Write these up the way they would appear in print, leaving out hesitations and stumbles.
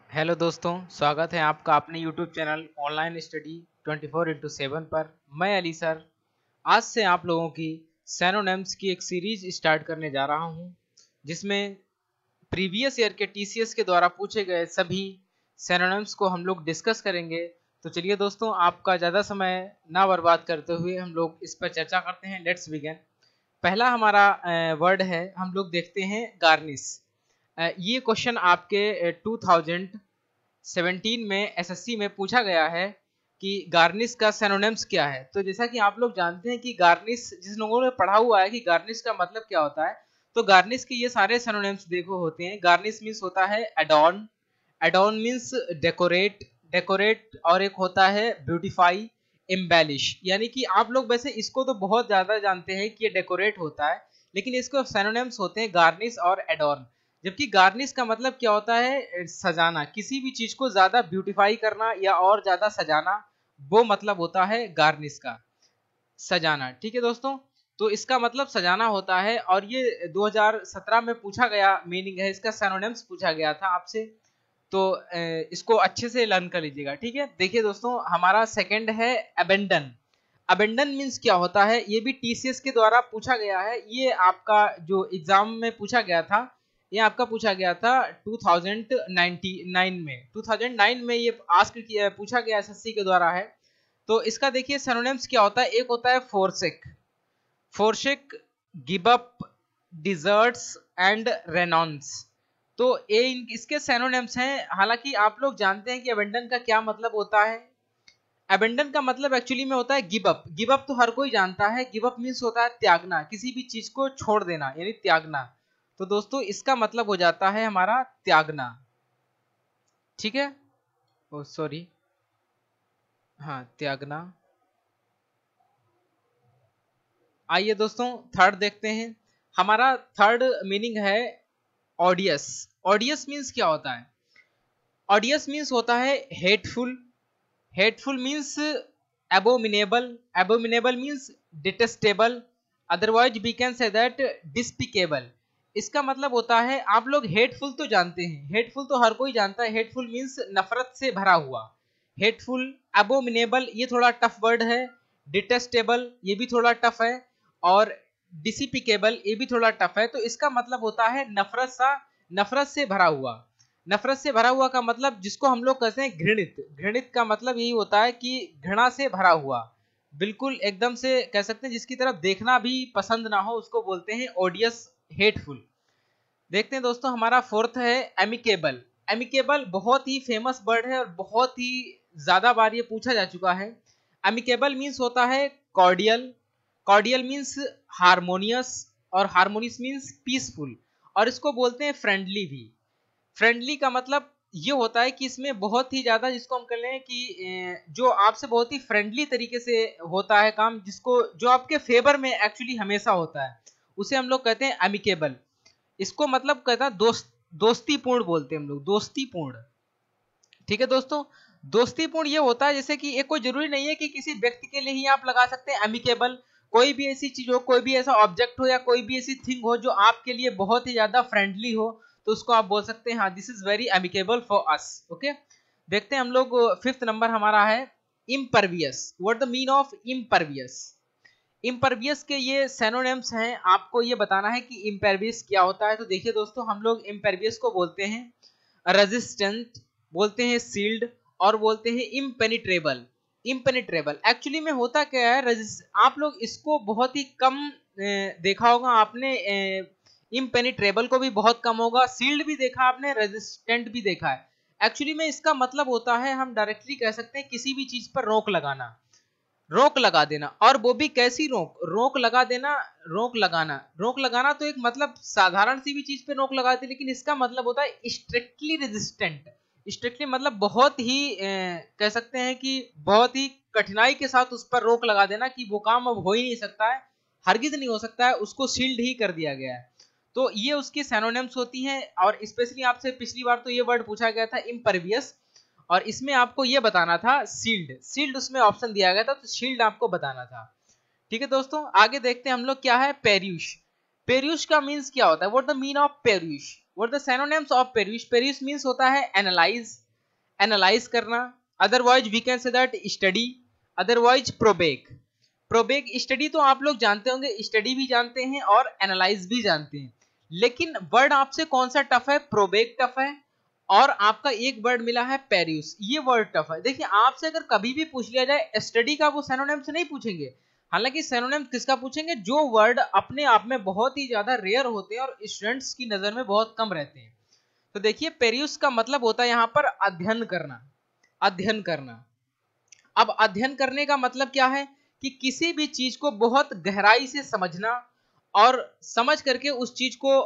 Hello दोस्तों, स्वागत है आपका अपने YouTube चैनल ऑनलाइन स्टडी 24/7 पर। मैं अली सर आज से आप लोगों की सैनोनिम्स की एक सीरीज स्टार्ट करने जा रहा हूं, जिसमें प्रीवियस ईयर के TCS के द्वारा पूछे गए सभी सैनोनिम्स को हम लोग डिस्कस करेंगे। तो चलिए दोस्तों, आपका ज़्यादा समय ना बर्बाद करते हुए हम लोग इस पर चर्चा करते हैं। Let's begin. पहला हमारा वर्ड है, हम लोग देखते हैं गार्निश। ये क्वेश्चन आपके 2017 में एसएससी में पूछा गया है कि गार्निश का सिनोनिम्स क्या है। तो जैसा कि आप लोग जानते हैं कि गार्निश, जिस लोगों ने पढ़ा हुआ है कि गार्निश का मतलब क्या होता है, तो गार्निश के ये सारे सिनोनिम्स देखो होते हैं। गार्निश मीन्स होता है एडॉर्न, एडॉर्न मीन्स डेकोरेट, डेकोरेट, और एक होता है ब्यूटीफाई, एम्बेलिश। यानी कि आप लोग वैसे इसको तो बहुत ज्यादा जानते हैं कि ये डेकोरेट होता है, लेकिन इसको सिनोनिम्स होते हैं गार्निश और एडॉर्न। जबकि गार्निश का मतलब क्या होता है, सजाना, किसी भी चीज को ज्यादा ब्यूटीफाई करना या और ज्यादा सजाना, वो मतलब होता है गार्निश का, सजाना। ठीक है दोस्तों, तो इसका मतलब सजाना होता है, और ये 2017 में पूछा गया मीनिंग है इसका, सिनोनिम्स पूछा गया था आपसे। तो इसको अच्छे से लर्न कर लीजिएगा। ठीक है, देखिए दोस्तों, हमारा सेकंड है अबेंडन। अबेंडन मीन्स क्या होता है, ये भी TCS के द्वारा पूछा गया है। ये आपका जो एग्जाम में पूछा गया था, ये आपका पूछा गया था 2009 में। 2009 में ये आस्क किया, पूछा गया एसएससी के द्वारा है। तो इसका देखिए सिनोनिम्स क्या होता है। एक होता है forsake, forsake, give up, deserts and renounce. तो ये इसके सिनोनिम्स हैं। हालांकि आप लोग जानते हैं कि अबेंडन का क्या मतलब होता है। अबेंडन का मतलब एक्चुअली में होता है गिव अप। गिव अप तो हर कोई जानता है, गिव अप मीन्स होता है त्यागना, किसी भी चीज को छोड़ देना, यानी त्यागना। तो दोस्तों इसका मतलब हो जाता है हमारा त्यागना। ठीक है, ओ सॉरी, हाँ त्यागना। आइए दोस्तों थर्ड देखते हैं। हमारा थर्ड मीनिंग है ऑडियस। ऑडियस मीन्स क्या होता है, ऑडियस मीन्स होता है hateful, hateful means abominable, abominable means detestable, otherwise we can say that despicable. इसका मतलब होता है, आप लोग हेटफुल तो जानते हैं, हेटफुल तो हर कोई जानता है, हेटफुल मीन्स नफरत से भरा हुआ, हेटफुल। abominable ये थोड़ा टफ वर्ड है, डिटेस्टेबल ये भी थोड़ा टफ है, और डिसिपिकेबल ये भी थोड़ा टफ है। तो इसका मतलब होता है नफरत सा, नफरत से भरा हुआ। नफरत से भरा हुआ का मतलब जिसको हम लोग कहते हैं घृणित, घृणित का मतलब यही होता है कि घृणा से भरा हुआ, बिल्कुल एकदम से कह सकते हैं जिसकी तरफ देखना भी पसंद ना हो, उसको बोलते हैं ओडियस, हेटफुल। देखते हैं दोस्तों, हमारा फोर्थ है एमिकेबल। एमिकेबल बहुत ही फेमस वर्ड है और बहुत ही ज्यादा बार ये पूछा जा चुका है। एमिकेबल मीन्स होता है कॉर्डियल, कॉर्डियल मीन्स हारमोनियस, और हारमोनियस मीन्स पीसफुल, और इसको बोलते हैं फ्रेंडली भी। फ्रेंडली का मतलब ये होता है कि इसमें बहुत ही ज्यादा, जिसको हम कह लें कि जो आपसे बहुत ही फ्रेंडली तरीके से होता है काम, जिसको जो आपके फेवर में एक्चुअली हमेशा होता है, उसे हम लोग कहते हैं अमिकेबल। इसको मतलब कहता है दोस्त, दोस्तीपूर्ण बोलते हैं हम लोग, दोस्तीपूर्ण। ठीक है दोस्तों, दोस्तीपूर्ण ये होता है, जैसे कि ये कोई जरूरी नहीं है कि किसी व्यक्ति के लिए ही आप लगा सकते हैं अमिकेबल। कोई भी ऐसी चीज हो, कोई भी ऐसा ऑब्जेक्ट हो, या कोई भी ऐसी थिंग हो जो आपके लिए बहुत ही ज्यादा फ्रेंडली हो, तो उसको आप बोल सकते हैं हाँ this is very amicable for us. Okay, देखते हैं हम लोग। फिफ्थ नंबर हमारा है impervious. What the mean of impervious. Impervious के ये सिनोनिम्स हैं, आपको ये बताना है कि इम्परवियस क्या होता है। तो देखिए दोस्तों, हम लोग इम्परवियस को बोलते हैं रेजिस्टेंट, बोलते हैं सील्ड, और बोलते हैं इम्पेनिट्रेबल। इम्पेनिट्रेबल एक्चुअली में होता क्या है, आप लोग इसको बहुत ही कम देखा होगा आपने, इम्पेनिट्रेबल को भी बहुत कम होगा, सील्ड भी देखा आपने, रेजिस्टेंट भी देखा है। एक्चुअली में इसका मतलब होता है, हम डायरेक्टली कह सकते हैं किसी भी चीज पर रोक लगाना, रोक लगा देना। और वो भी कैसी रोक, रोक लगा देना, रोक लगाना। रोक लगाना तो एक मतलब साधारण सी भी चीज पे रोक लगाती, लेकिन इसका मतलब होता है स्ट्रिक्टली रेजिस्टेंट। स्ट्रिक्टली मतलब बहुत ही कह सकते हैं कि बहुत ही कठिनाई के साथ उस पर रोक लगा देना कि वो काम अब हो ही नहीं सकता है, हरगिज नहीं हो सकता है, उसको सील्ड ही कर दिया गया है। तो ये उसकी सिनोनिम्स होती हैं। और स्पेशली आपसे पिछली बार तो ये वर्ड पूछा गया था इम्परवियस, और इसमें आपको ये बताना था सील्ड, सील्ड उसमें ऑप्शन दिया गया था, तो सील्ड आपको बताना था। ठीक है दोस्तों, आगे देखते हैं हम लोग क्या है पेरिश। पेरिश का मीन्स क्या होता है, what the mean of perish. What the synonyms of perish? Perish means होता है एनालाइज, एनालाइज करना, otherwise we can say that study, otherwise probe. Probe study तो आप लोग जानते होंगे, स्टडी भी जानते हैं और एनालाइज भी जानते हैं, लेकिन वर्ड आपसे कौन सा टफ है? प्रोबेक टफ है, और आपका एक वर्ड मिला है पेरिस, ये वर्ड टफ है। देखिए आपसे अगर कभी भी पूछ लिया जाए स्टडी का, वो सिनोनिम से नहीं पूछेंगे, हालांकि सिनोनिम किसका पूछेंगे? जो वर्ड अपने आप में बहुत ही ज्यादा रेयर होते हैं और स्टूडेंट्स की नजर में बहुत कम रहते हैं। तो देखिए पेरिस का मतलब होता है यहाँ पर अध्ययन करना, अध्ययन करना। अब अध्ययन करने का मतलब क्या है? कि किसी भी चीज को बहुत गहराई से समझना और समझ करके उस चीज को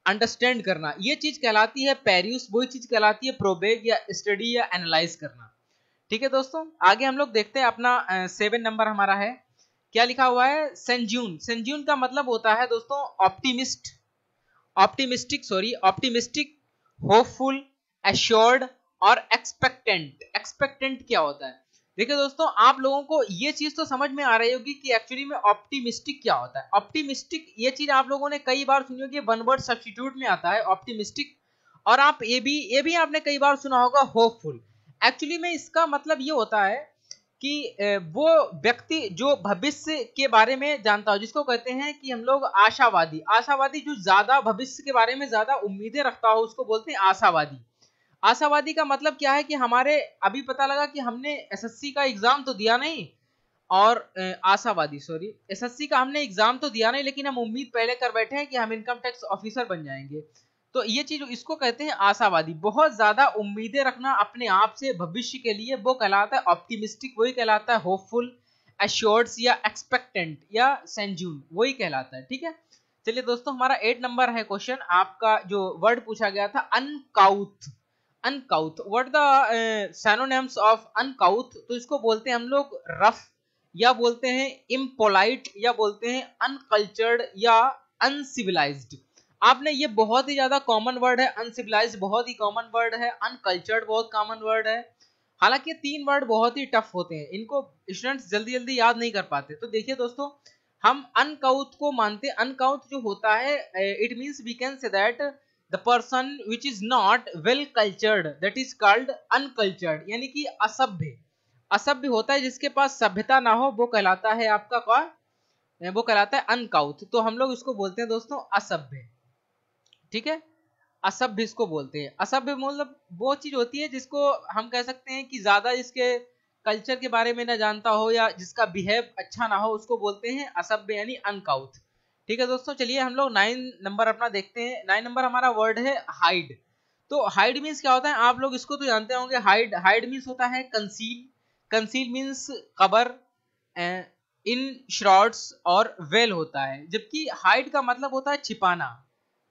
अंडरस्टैंड करना, ये चीज कहलाती है पेरिस, वही चीज कहलाती है प्रोबेक या स्टडी या एनालाइज करना। ठीक है दोस्तों, आगे हम लोग देखते हैं अपना 7 नंबर हमारा है, क्या लिखा हुआ है? सेंज्यून। सेंज्यून का मतलब होता है दोस्तों optimist, optimistic sorry optimistic, hopeful, assured और एक्सपेक्टेंट। एक्सपेक्टेंट क्या होता है? देखिए दोस्तों आप लोगों को ये चीज तो समझ में आ रही होगी कि एक्चुअली में ऑप्टिमिस्टिक क्या होता है। ऑप्टिमिस्टिक ये चीज आप लोगों ने कई बार सुनी होगी, वन वर्ड सब्स्टिट्यूट में आता है ऑप्टिमिस्टिक, और आप ये भी आपने कई बार सुना होगा होपफुल। एक्चुअली में इसका मतलब ये होता है कि वो व्यक्ति जो भविष्य के बारे में जानता हो, जिसको कहते हैं कि हम लोग आशावादी। आशावादी जो ज्यादा भविष्य के बारे में ज्यादा उम्मीदें रखता हो उसको बोलते हैं आशावादी। आशावादी का मतलब क्या है? कि हमारे अभी पता लगा कि हमने एसएससी का एग्जाम तो दिया नहीं, और आशावादी सॉरी एसएससी का हमने एग्जाम तो दिया नहीं, लेकिन हम उम्मीद पहले कर बैठे हैं कि हम इनकम टैक्स ऑफिसर बन जाएंगे। तो ये चीज इसको कहते हैं आशावादी। बहुत ज्यादा उम्मीदें रखना अपने आप से भविष्य के लिए, वो कहलाता है ऑप्टिमिस्टिक, वही कहलाता है होपफुल, एश्योर्ड या एक्सपेक्टेंट या सेंज्यून, वही कहलाता है। ठीक है, चलिए दोस्तों हमारा 8 नंबर है क्वेश्चन। आपका जो वर्ड पूछा गया था अनकाउथ। अनकाउथ, व्हाट द सिनोनिम्स ऑफ अनकाउथ? तो इसको बोलते हैं हम लोग रफ, या बोलते हैं इम्पोलाइट, या बोलते हैं अनकल्चर्ड या अनसिविलाइज्ड। आपने ये बहुत ही ज्यादा कॉमन वर्ड है, अनसिविलाइज्ड बहुत ही कॉमन वर्ड है, अनकल्चर्ड बहुत कॉमन वर्ड है। हालांकि ये 3 वर्ड बहुत ही टफ होते हैं, इनको स्टूडेंट्स जल्दी जल्दी याद नहीं कर पाते। तो देखिए दोस्तों हम अनकाउथ को मानते हैं। अनकाउथ जो होता है it means we can say that the person which is not well cultured, that is called uncultured, यानी कि असभ्य। असभ्य होता है जिसके पास सभ्यता ना हो, वो कहलाता है आपका कौन? वो कहलाता है अनकाउथ। तो हम लोग इसको बोलते हैं दोस्तों असभ्य। ठीक है, असभ्य इसको बोलते हैं। असभ्य मतलब वो चीज होती है जिसको हम कह सकते हैं कि ज्यादा इसके कल्चर के बारे में ना जानता हो या जिसका बिहेव अच्छा ना हो, उसको बोलते हैं असभ्य यानी अनकाउथ। ठीक है दोस्तों, चलिए हम लोग 9 नंबर अपना देखते हैं। 9 नंबर हमारा वर्ड है हाइड। तो हाइड मीन्स क्या होता है? आप लोग इसको तो जानते होंगे, हाइड हाइड मीन्स होता है conceal. Conceal means cover in shrouds और वेल होता है, जबकि हाइड का मतलब होता है छिपाना।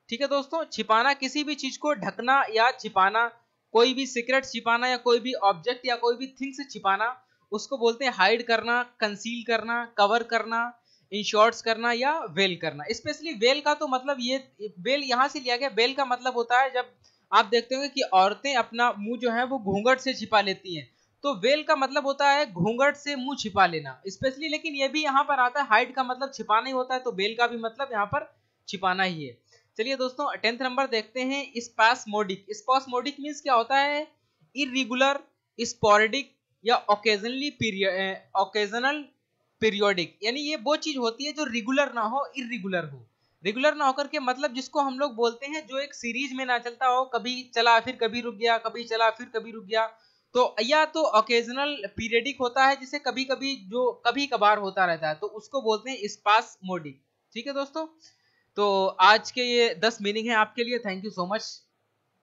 ठीक है दोस्तों, छिपाना, किसी भी चीज को ढकना या छिपाना, कोई भी सीक्रेट छिपाना या कोई भी ऑब्जेक्ट या कोई भी थिंग से छिपाना, उसको बोलते हैं हाइड करना, कंसील करना, कवर करना, इन शॉर्ट्स करना या वेल करना। स्पेशली वेल का तो मतलब ये वेल यहाँ से लिया गया। वेल का मतलब होता है जब आप देखते होंगे कि औरतें अपना मुंह जो है वो घूंघट से छिपा लेती हैं, तो वेल का मतलब होता है घूंघट से मुंह छिपा लेना स्पेशली। लेकिन ये भी यहाँ पर आता है, हाइड का मतलब छिपाना ही होता है, तो वेल का भी मतलब यहाँ पर छिपाना ही है। चलिए दोस्तों 10th नंबर देखते हैं स्पास्मोडिक। स्पास्मोडिक मींस क्या होता है? इरेगुलर, स्पोरेडिक या ओकेजनल पीरियोडिक, यानी ये वो चीज होती है जो रेगुलर ना हो, इरेगुलर हो। रेगुलर ना होकर के मतलब जिसको हम लोग बोलते हैं जो एक सीरीज में ना चलता हो, कभी चला फिर कभी रुक गया, कभी चला फिर कभी रुक गया। तो या तो ओकेजनल पीरियडिक होता है जिसे कभी कभी जो कभी कभार होता रहता है, तो उसको बोलते हैं स्पास्मोडिक। ठीक है दोस्तों, तो आज के ये 10 मीनिंग है आपके लिए। Thank you so much.